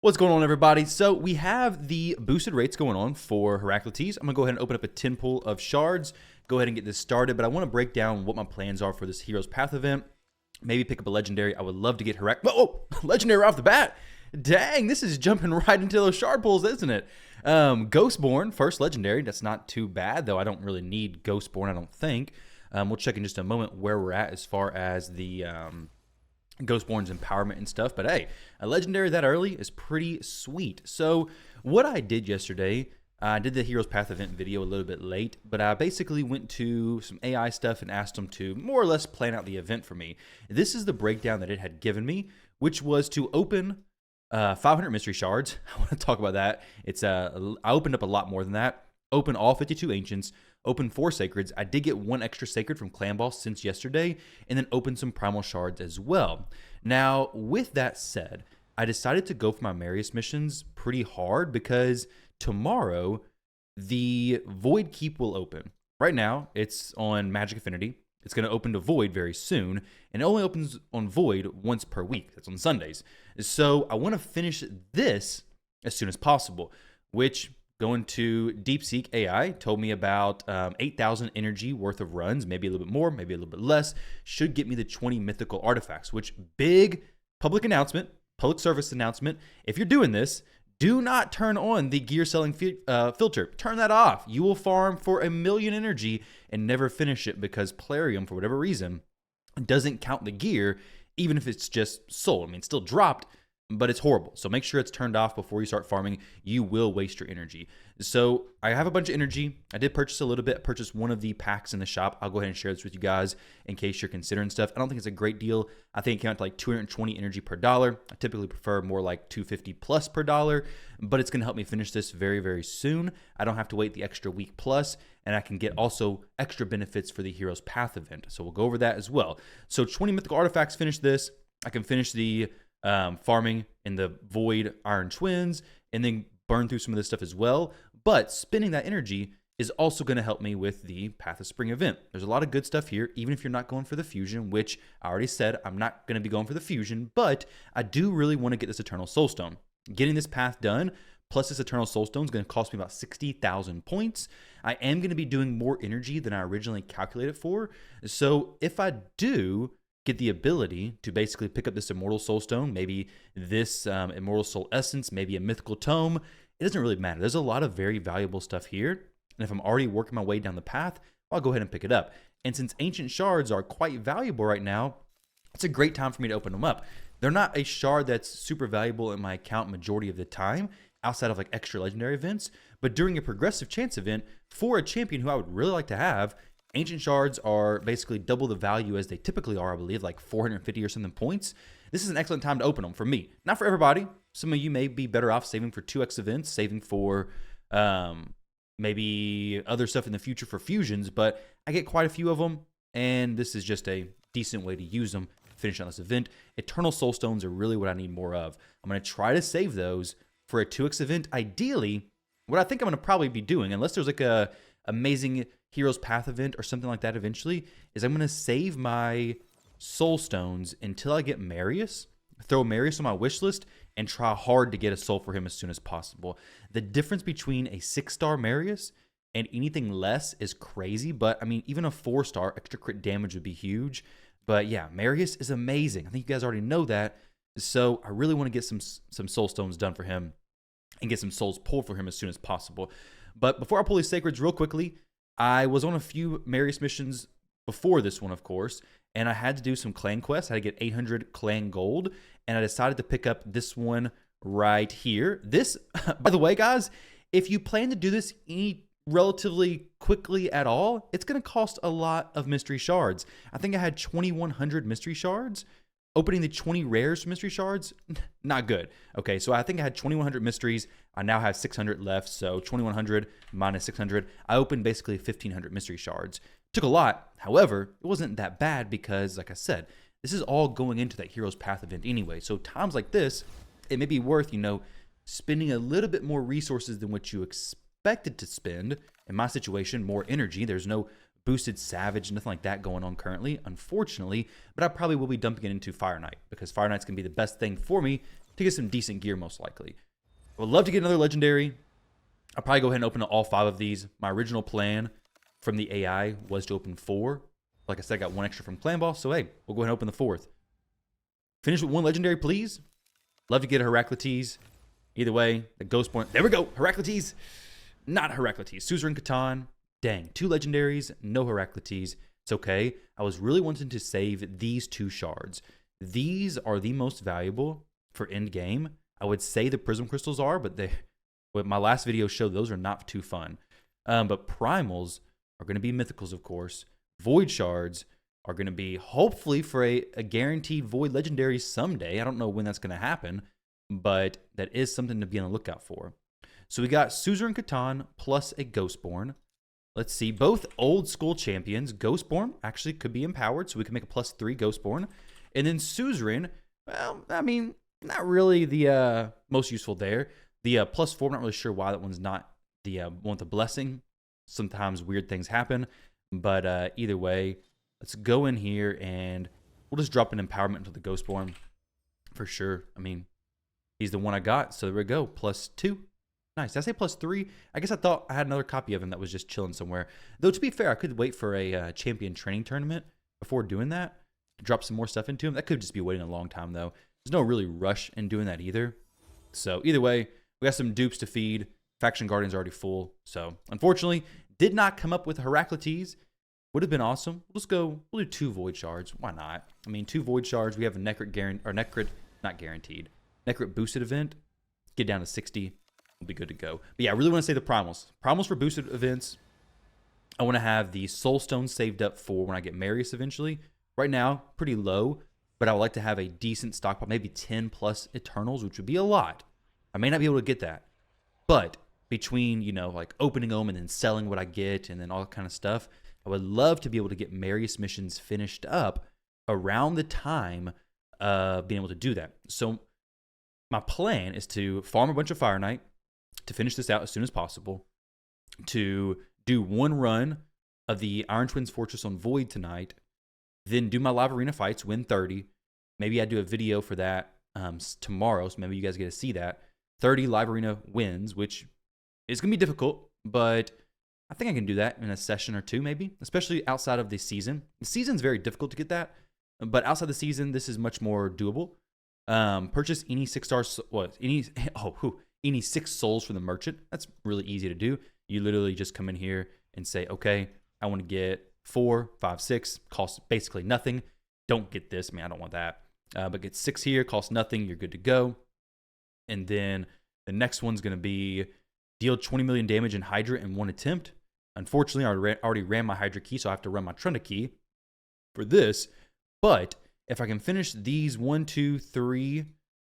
What's going on, everybody? So we have the boosted rates going on for Herakletes. I'm going to go ahead and open up a 10 pool of shards, go ahead and get this started, but I want to break down what my plans are for this Hero's Path event. Maybe pick up a legendary. I would love to get legendary right off the bat. Dang, this is jumping right into those shard pools, isn't it? Ghostborn, first legendary. That's not too bad, though. I don't really need Ghostborn, I don't think. We'll check in just a moment where we're at as far as the Ghostborn's empowerment and stuff. But hey, a legendary that early is pretty sweet. So what I did yesterday, I did the Hero's Path event video a little bit late, but I basically went to some AI stuff and asked them to more or less plan out the event for me. This is the breakdown that it had given me, which was to open 500 mystery shards. I want to talk about that. I opened up a lot more than that. Open all 52 ancients, open 4 sacreds. I did get 1 extra sacred from Clan Boss since yesterday, and then open some primal shards as well. Now, with that said, I decided to go for my Marius missions pretty hard because tomorrow the Void Keep will open. Right now, it's on Magic Affinity. It's going to open to Void very soon, and it only opens on Void once per week. That's on Sundays. So I want to finish this as soon as possible, which going to DeepSeek AI told me about 8,000 energy worth of runs, maybe a little bit more, maybe a little bit less, should get me the 20 mythical artifacts, which big public announcement, public service announcement. If you're doing this, do not turn on the gear selling filter. Turn that off. You will farm for 1,000,000 energy and never finish it because Plarium, for whatever reason, doesn't count the gear, even if it's just sold. I mean, it's still dropped, but it's horrible. So make sure it's turned off before you start farming. You will waste your energy. So I have a bunch of energy. I did purchase a little bit. I purchased one of the packs in the shop. I'll go ahead and share this with you guys in case you're considering stuff. I don't think it's a great deal. I think it came out to like 220 energy per dollar. I typically prefer more like 250 plus per dollar, but it's going to help me finish this very, very soon. I don't have to wait the extra week plus, and I can get also extra benefits for the Hero's Path event. So we'll go over that as well. So 20 mythical artifacts, finish this. I can finish the farming in the Void Iron Twins, and then burn through some of this stuff as well. But spending that energy is also going to help me with the Path of Spring event. There's a lot of good stuff here, even if you're not going for the fusion, which I already said I'm not going to be going for the fusion, but I do really want to get this Eternal Soulstone. Getting this path done, plus this Eternal Soulstone is going to cost me about 60,000 points. I am going to be doing more energy than I originally calculated for. So if I do get the ability to basically pick up this Immortal Soulstone, maybe this Immortal Soul Essence, maybe a Mythical Tome, it doesn't really matter. There's a lot of very valuable stuff here, and if I'm already working my way down the path, I'll go ahead and pick it up. And since Ancient Shards are quite valuable right now, it's a great time for me to open them up. They're not a shard that's super valuable in my account majority of the time, outside of like extra legendary events, but during a progressive chance event, for a champion who I would really like to have, Ancient Shards are basically double the value as they typically are, I believe, like 450 or something points. This is an excellent time to open them for me. Not for everybody. Some of you may be better off saving for 2x events, saving for maybe other stuff in the future for fusions, but I get quite a few of them, and this is just a decent way to use them, finish on this event. Eternal Soulstones are really what I need more of. I'm going to try to save those for a 2x event. Ideally, what I think I'm going to probably be doing, unless there's like a amazing Hero's Path event or something like that eventually, is I'm going to save my Soul Stones until I get Marius, throw Marius on my wish list, and try hard to get a soul for him as soon as possible. The difference between a 6-star Marius and anything less is crazy, but I mean, even a 4-star extra crit damage would be huge. But yeah, Marius is amazing. I think you guys already know that. So I really want to get some Soul Stones done for him and get some souls pulled for him as soon as possible. But before I pull these sacreds real quickly, I was on a few Marius missions before this one, of course, and I had to do some clan quests. I had to get 800 clan gold, and I decided to pick up this one right here. This, by the way, guys, if you plan to do this relatively quickly at all, it's going to cost a lot of mystery shards. I think I had 2,100 mystery shards. Opening the 20 rares for mystery shards, not good. Okay, so I think I had 2,100 mysteries. I now have 600 left, so 2,100 minus 600. I opened basically 1,500 mystery shards. Took a lot. However, it wasn't that bad because, like I said, this is all going into that Hero's Path event anyway. So times like this, it may be worth, spending a little bit more resources than what you expected to spend. In my situation, more energy. There's no boosted Savage, nothing like that going on currently, unfortunately, but I probably will be dumping it into Fire Knight because Fire Knight's going to be the best thing for me to get some decent gear, most likely. I would love to get another legendary. I'll probably go ahead and open all 5 of these. My original plan from the AI was to open 4. Like I said, I got 1 extra from Clan Boss, so hey, we'll go ahead and open the 4th. Finish with 1 legendary, please. Love to get a Herakletes. Either way, the Ghostborn. There we go, Herakletes. Not Herakletes. Suzerain Catan. Dang, 2 legendaries, no Herakletes. It's okay. I was really wanting to save these 2 shards. These are the most valuable for end game. I would say the Prism Crystals are, but what my last video showed, those are not too fun. But Primals are going to be Mythicals, of course. Void Shards are going to be hopefully for a guaranteed Void Legendary someday. I don't know when that's going to happen, but that is something to be on the lookout for. So we got Suzerain Catan plus a Ghostborn. Let's see, both old school champions. Ghostborn actually could be empowered, so we can make a +3 Ghostborn. And then Suzerain, well, I mean, not really the most useful there. The +4, I'm not really sure why that one's not the one with the blessing. Sometimes weird things happen. But either way, let's go in here and we'll just drop an empowerment into the Ghostborn for sure. I mean, he's the one I got, so there we go, +2. Nice. Did I say +3? I guess I thought I had another copy of him that was just chilling somewhere. Though, to be fair, I could wait for a champion training tournament before doing that to drop some more stuff into him. That could just be waiting a long time, though. There's no really rush in doing that either. So, either way, we got some dupes to feed. Faction Guardian's already full. So, unfortunately, did not come up with Herakletes. Would have been awesome. We'll do 2 Void Shards. Why not? I mean, 2 Void Shards. We have a Necrit boosted event. Get down to 60. We'll be good to go. But yeah, I really want to say the Primals. Primals for boosted events. I want to have the Soul Stone saved up for when I get Marius eventually. Right now, pretty low, but I would like to have a decent stockpile, maybe 10 plus Eternals, which would be a lot. I may not be able to get that, but between, you know, like opening them and then selling what I get and then all that kind of stuff, I would love to be able to get Marius missions finished up around the time of being able to do that. So my plan is to farm a bunch of Fire Knight, to finish this out as soon as possible, to do 1 run of the Iron Twins Fortress on Void tonight, then do my live arena fights, win 30. Maybe I do a video for that tomorrow, so maybe you guys get to see that. 30 live arena wins, which is going to be difficult, but I think I can do that in a session or 2 maybe, especially outside of the season. The season's very difficult to get that, but outside the season, this is much more doable. Purchase any 6-star, any 6 souls from the merchant. That's really easy to do. You literally just come in here and say, okay, I want to get 4, 5, 6, costs basically nothing. Don't get this, man, I don't want that. But get 6 here, costs nothing, you're good to go. And then the next one's going to be deal 20 million damage in Hydra in 1 attempt. Unfortunately, I already ran my Hydra key, so I have to run my Trunda key for this. But if I can finish these 1, 2, 3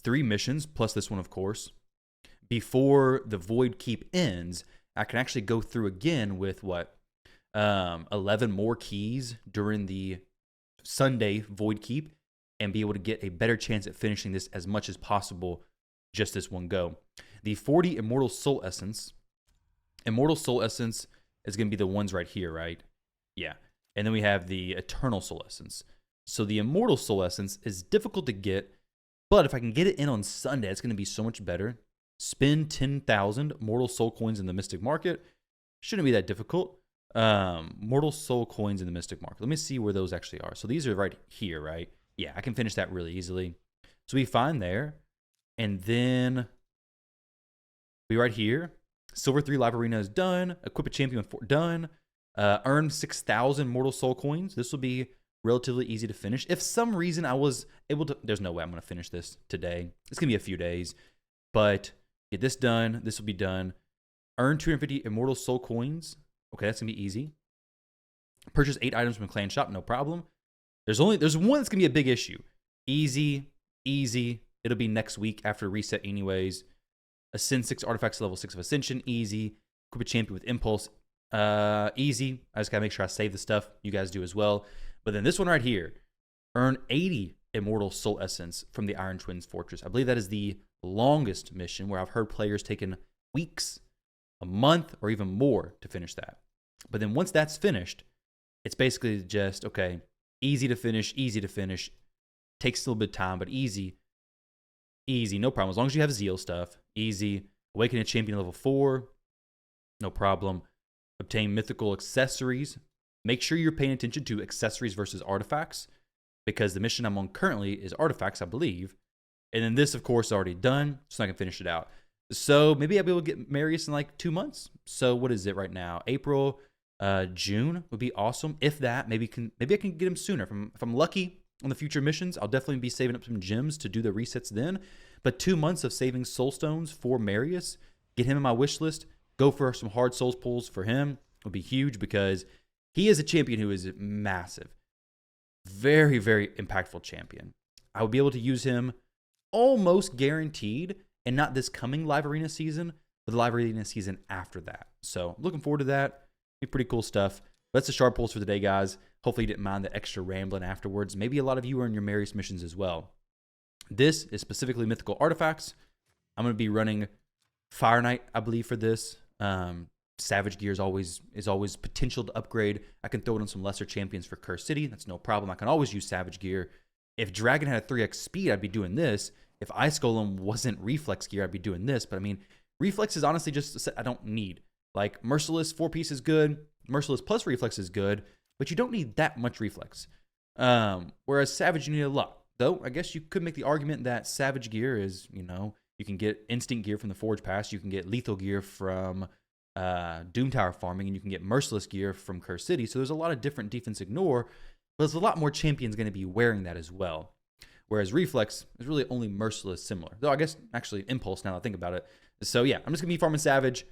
missions, plus this one, of course, before the Void Keep ends, I can actually go through again with 11 more keys during the Sunday Void Keep and be able to get a better chance at finishing this as much as possible just this one go. The 40 Immortal Soul Essence. Immortal Soul Essence is going to be the ones right here, right? Yeah. And then we have the Eternal Soul Essence. So the Immortal Soul Essence is difficult to get, but if I can get it in on Sunday, it's going to be so much better. Spend 10,000 Mortal Soul Coins in the Mystic Market. Shouldn't be that difficult. Mortal Soul Coins in the Mystic Market. Let me see where those actually are. So these are right here, right? Yeah, I can finish that really easily. So we find there. And then we right here. Silver 3 Live Arena is done. Equip a Champion 4 done. Earn 6,000 Mortal Soul Coins. This will be relatively easy to finish. If some reason I was able to, there's no way I'm going to finish this today. It's going to be a few days. But get this done. This will be done. Earn 250 Immortal Soul Coins. Okay, that's going to be easy. Purchase 8 items from a clan shop. No problem. There's one that's going to be a big issue. Easy. It'll be next week after reset anyways. Ascend 6 artifacts level 6 of Ascension. Easy. Equip a champion with Impulse. Easy. I just got to make sure I save the stuff. You guys do as well. But then this one right here. Earn 80 Immortal Soul Essence from the Iron Twins Fortress. I believe that is the longest mission where I've heard players taking weeks, a month, or even more to finish that. But then once that's finished, it's basically just, okay, easy to finish. Takes a little bit of time, but easy. Easy, no problem. As long as you have Zeal stuff, easy. Awaken a champion level 4, no problem. Obtain mythical accessories. Make sure you're paying attention to accessories versus artifacts, because the mission I'm on currently is artifacts, I believe. And then this, of course, is already done, so I can finish it out. So maybe I'll be able to get Marius in like 2 months. So what is it right now? April, June would be awesome. If that, maybe I can get him sooner. If I'm lucky on the future missions, I'll definitely be saving up some gems to do the resets then. But 2 months of saving soul stones for Marius, get him in my wish list, go for some hard souls pulls for him would be huge, because he is a champion who is massive. Very, very impactful champion. I would be able to use him almost guaranteed, and not this coming live arena season, but the live arena season after that. So looking forward to that. Be pretty cool stuff. But that's the shard pulls for the day, guys. Hopefully you didn't mind the extra rambling afterwards. Maybe a lot of you are in your Marius missions as well. This is specifically mythical artifacts. I'm going to be running Fire Knight, I believe, for this. Savage gear is always potential to upgrade. I can throw it on some lesser champions for Curse City. That's no problem. I can always use Savage gear. If Dragon had a 3x speed, I'd be doing this. If Ice Golem wasn't reflex gear, I'd be doing this. But I mean, reflex is honestly just a set I don't need. Like Merciless 4-piece is good. Merciless plus reflex is good, but you don't need that much reflex. Whereas Savage, you need a lot. Though I guess you could make the argument that Savage gear is, you can get instinct gear from the Forge Pass, you can get lethal gear from Doom Tower farming, and you can get Merciless gear from Curse City. So there's a lot of different defense ignore, but there's a lot more champions going to be wearing that as well. Whereas Reflex is really only Merciless similar. Though I guess actually Impulse, now that I think about it. So yeah, I'm just going to be farming Savage.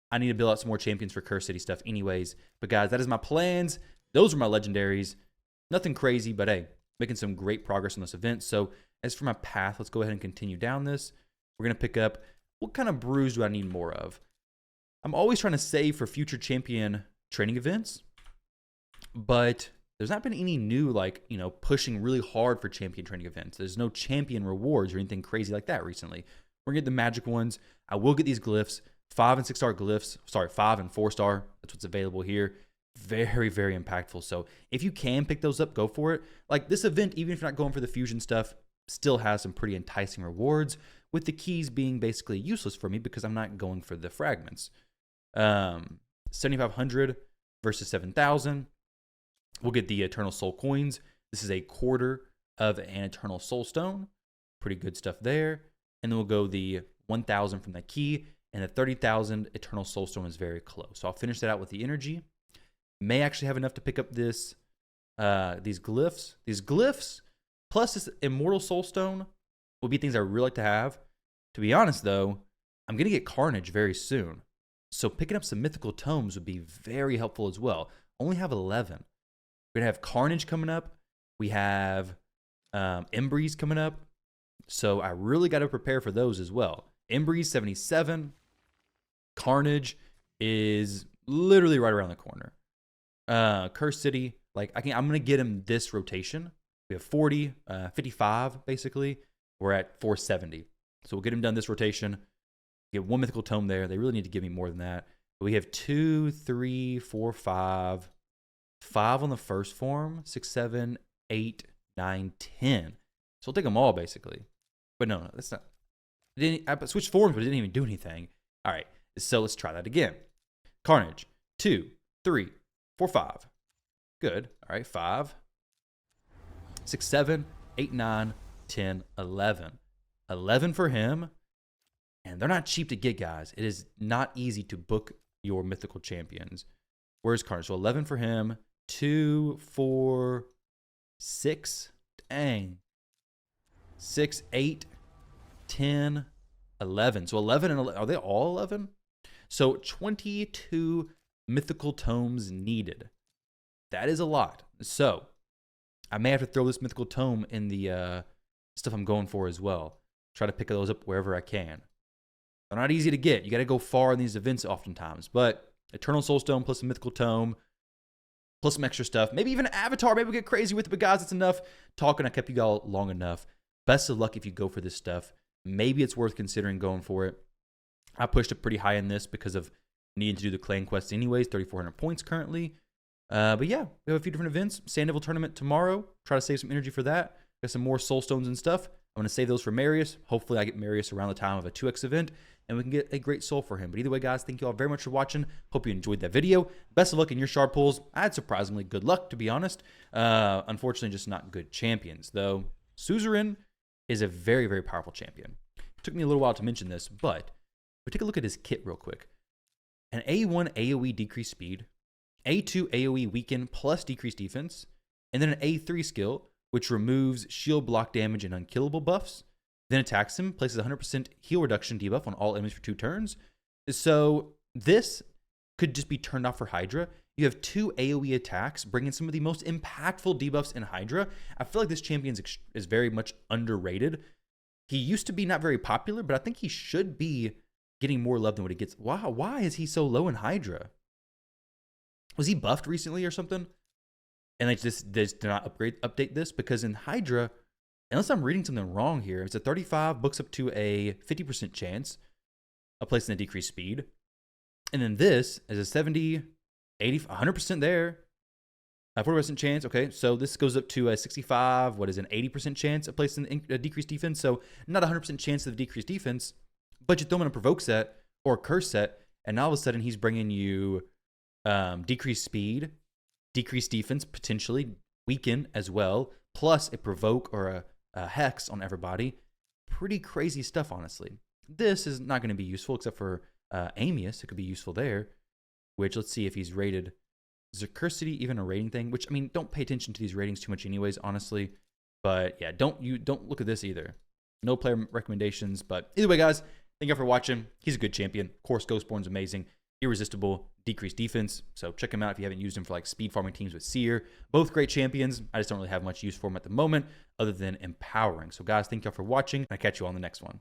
I need to build out some more champions for Curse City stuff anyways. But guys, that is my plans. Those are my legendaries. Nothing crazy, but hey, making some great progress on this event. So as for my path, let's go ahead and continue down this. We're going to pick up, what kind of brews do I need more of? I'm always trying to save for future champion training events, but there's not been any new, pushing really hard for champion training events. There's no champion rewards or anything crazy like that recently. We're going to get the magic ones. I will get these glyphs, 5 and 6 star glyphs. Sorry, 5 and 4 star. That's what's available here. Very, very impactful. So if you can pick those up, go for it. Like this event, even if you're not going for the fusion stuff, still has some pretty enticing rewards, with the keys being basically useless for me because I'm not going for the fragments. 7,500 versus 7,000. We'll get the Eternal Soul coins. This is a quarter of an Eternal Soul Stone. Pretty good stuff there. And then we'll go the 1,000 from the key, and the 30,000 Eternal Soul Stone is very close. So I'll finish that out with the energy. May actually have enough to pick up this, these glyphs. These glyphs plus this Immortal Soul Stone will be things I really like to have. To be honest, though, I'm going to get Carnage very soon. So picking up some mythical tomes would be very helpful as well. Only have 11. We're going to have Carnage coming up. We have Embreeze coming up. So I really got to prepare for those as well. Embreeze 77. Carnage is literally right around the corner. Curse City, I'm going to get him this rotation. We have 40, 55 basically. We're at 470. So we'll get him done this rotation. Get 1 mythical tome there. They really need to give me more than that. But we have 2, 3, 4, 5. 5 on the first form. 6, 7, 8, 9, 10. So we'll take them all basically. But no, that's not. I switched forms, but it didn't even do anything. All right. So let's try that again. Carnage. 2, 3, 4, 5. Good. All right. 5, 6, 7, 8, 9, 10, 11. 11 for him. And they're not cheap to get, guys. It is not easy to book your mythical champions. Where's Carnage? So 11 for him. 2, 4, 6. Dang. 6, 8, 10, 11. So 11 and 11. Are they all 11? So 22 mythical tomes needed. That is a lot. So I may have to throw this mythical tome in the stuff I'm going for as well. Try to pick those up wherever I can. They're not easy to get. You got to go far in these events oftentimes. But Eternal Soulstone plus a mythical tome, plus some extra stuff. Maybe even an avatar. Maybe we'll get crazy with it. But guys, it's enough talking. I kept you all long enough. Best of luck if you go for this stuff. Maybe it's worth considering going for it. I pushed it pretty high in this because of needing to do the clan quest anyways. 3,400 points currently. But yeah, we have a few different events. Sand Devil tournament tomorrow. Try to save some energy for that. Got some more soul stones and stuff. I'm going to save those for Marius. Hopefully I get Marius around the time of a 2x event, and we can get a great soul for him. But either way, guys, thank you all very much for watching. Hope you enjoyed that video. Best of luck in your shard pulls. I had surprisingly good luck, to be honest. Unfortunately, just not good champions, though. Suzerain is a very, very powerful champion. It took me a little while to mention this, but we take a look at his kit real quick. An A1 AoE decreased speed, A2 AoE weaken plus decreased defense, and then an A3 skill, which removes shield block damage and unkillable buffs, then attacks him, places 100% heal reduction debuff on all enemies for 2 turns. So this could just be turned off for Hydra. You have 2 AoE attacks, bringing some of the most impactful debuffs in Hydra. I feel like this champion is very much underrated. He used to be not very popular, but I think he should be getting more love than what he gets. Wow, why is he so low in Hydra? Was he buffed recently or something? And they just did not update this, because in Hydra, unless I'm reading something wrong here, it's a 35, books up to a 50% chance of placing a decreased speed. And then this is a 70, 80, 100% there. 40% chance. Okay, so this goes up to a 65, what is an 80% chance of placing a decreased defense. So not 100% chance of decreased defense, but you throw him in a provoke set or a curse set, and now all of a sudden he's bringing you decreased speed, decreased defense, potentially weaken as well, plus a provoke or a hex on everybody. Pretty crazy stuff, honestly. This is not going to be useful except for Amius. It could be useful there, which let's see if he's rated. Is Zacursity even a rating thing? Which, I mean, don't pay attention to these ratings too much anyways, honestly. But yeah, don't look at this either. No player recommendations, but either way, guys, thank you all for watching. He's a good champion. Of course, Ghostborn's amazing. Irresistible, decreased defense. So check him out if you haven't used him for like speed farming teams with Seer. Both great champions. I just don't really have much use for him at the moment other than empowering. So guys, thank you all for watching. I'll catch you on the next one.